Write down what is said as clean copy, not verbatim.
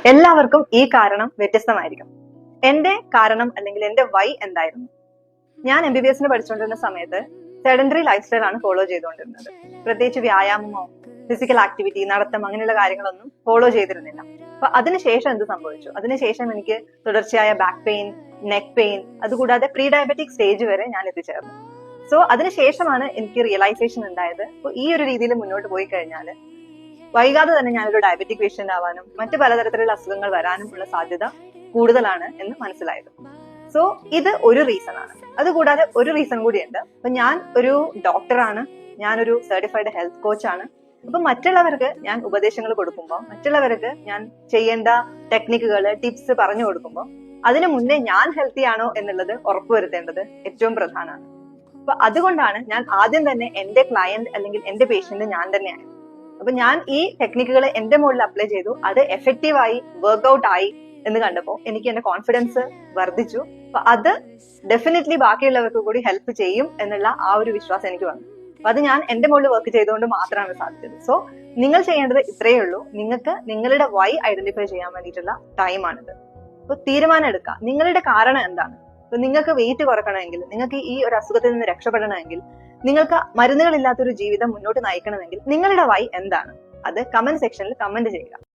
എല്ലാവർക്കും ഈ കാരണം വ്യത്യസ്തമായിരിക്കും. എന്റെ കാരണം അല്ലെങ്കിൽ എന്റെ വൈ എന്തായിരുന്നു? ഞാൻ MBBS പഠിച്ചുകൊണ്ടിരുന്ന സമയത്ത് സെഡൻഡറി ലൈഫ് സ്റ്റൈൽ ആണ് ഫോളോ ചെയ്തുകൊണ്ടിരുന്നത്. പ്രത്യേകിച്ച് വ്യായാമമോ ഫിസിക്കൽ ആക്ടിവിറ്റി, നടത്തം അങ്ങനെയുള്ള കാര്യങ്ങളൊന്നും ഫോളോ ചെയ്തിരുന്നില്ല. അപ്പൊ അതിനുശേഷം എന്ത് സംഭവിച്ചു? അതിനുശേഷം എനിക്ക് തുടർച്ചയായ ബാക്ക് പെയിൻ, നെക്ക് പെയിൻ, അതുകൂടാതെ പ്രീ ഡയബറ്റിക് സ്റ്റേജ് വരെ ഞാൻ എത്തിച്ചേർന്നു. സോ അതിനുശേഷമാണ് എനിക്ക് റിയലൈസേഷൻ ഉണ്ടായത്. അപ്പൊ ഈ ഒരു രീതിയിൽ മുന്നോട്ട് പോയി കഴിഞ്ഞാൽ വൈകാതെ തന്നെ ഞാനൊരു ഡയബറ്റിക് പേഷ്യന്റ് ആവാനും മറ്റു പലതരത്തിലുള്ള അസുഖങ്ങൾ വരാനും ഉള്ള സാധ്യത കൂടുതലാണ് എന്ന് മനസ്സിലായത്. സോ ഇത് ഒരു റീസൺ ആണ്. അതുകൂടാതെ ഒരു റീസൺ കൂടിയുണ്ട്. അപ്പൊ ഞാൻ ഒരു ഡോക്ടറാണ്, ഞാനൊരു സർട്ടിഫൈഡ് ഹെൽത്ത് കോച്ചാണ്. അപ്പൊ മറ്റുള്ളവർക്ക് ഞാൻ ഉപദേശങ്ങൾ കൊടുക്കുമ്പോൾ, മറ്റുള്ളവർക്ക് ഞാൻ ചെയ്യേണ്ട ടെക്നിക്കുകൾ, ടിപ്സ് പറഞ്ഞു കൊടുക്കുമ്പോൾ അതിനു മുന്നേ ഞാൻ ഹെൽത്തി ആണോ എന്നുള്ളത് ഉറപ്പുവരുത്തേണ്ടത് ഏറ്റവും പ്രധാനമാണ്. അപ്പൊ അതുകൊണ്ടാണ് ഞാൻ ആദ്യം തന്നെ എന്റെ ക്ലയന്റ് അല്ലെങ്കിൽ എന്റെ പേഷ്യന്റ് ഞാൻ തന്നെയാണ്. അപ്പൊ ഞാൻ ഈ ടെക്നിക്കുകൾ എന്റെ മുകളിൽ അപ്ലൈ ചെയ്തു, അത് എഫക്റ്റീവായി വർക്ക്ഔട്ട് ആയി എന്ന് കണ്ടപ്പോൾ എനിക്ക് എന്റെ കോൺഫിഡൻസ് വർദ്ധിച്ചു. അപ്പൊ അത് ഡെഫിനറ്റ്ലി ബാക്കിയുള്ളവർക്ക് കൂടി ഹെൽപ്പ് ചെയ്യും എന്നുള്ള ആ ഒരു വിശ്വാസം എനിക്ക് വന്നു. അപ്പൊ അത് ഞാൻ എന്റെ മുകളിൽ വർക്ക് ചെയ്തുകൊണ്ട് മാത്രമാണ് സാധിച്ചത്. സോ നിങ്ങൾ ചെയ്യേണ്ടത് ഇത്രയേ ഉള്ളൂ. നിങ്ങൾക്ക് നിങ്ങളുടെ വൈ ഐഡന്റിഫൈ ചെയ്യാൻ വേണ്ടിയിട്ടുള്ള ടൈമാണിത്. അപ്പൊ തീരുമാനം എടുക്കുക, നിങ്ങളുടെ കാരണം എന്താണ്. ഇപ്പൊ നിങ്ങൾക്ക് വെയിറ്റ് കുറക്കണമെങ്കിൽ, നിങ്ങൾക്ക് ഈ ഒരു അസുഖത്തിൽ നിന്ന് രക്ഷപ്പെടണമെങ്കിൽ, നിങ്ങൾക്ക് മരുന്നുകളില്ലാത്തൊരു ജീവിതം മുന്നോട്ട് നയിക്കണമെങ്കിൽ നിങ്ങളുടെ വൈ എന്താണ്? അത് കമന്റ് സെക്ഷനിൽ കമന്റ് ചെയ്യുക.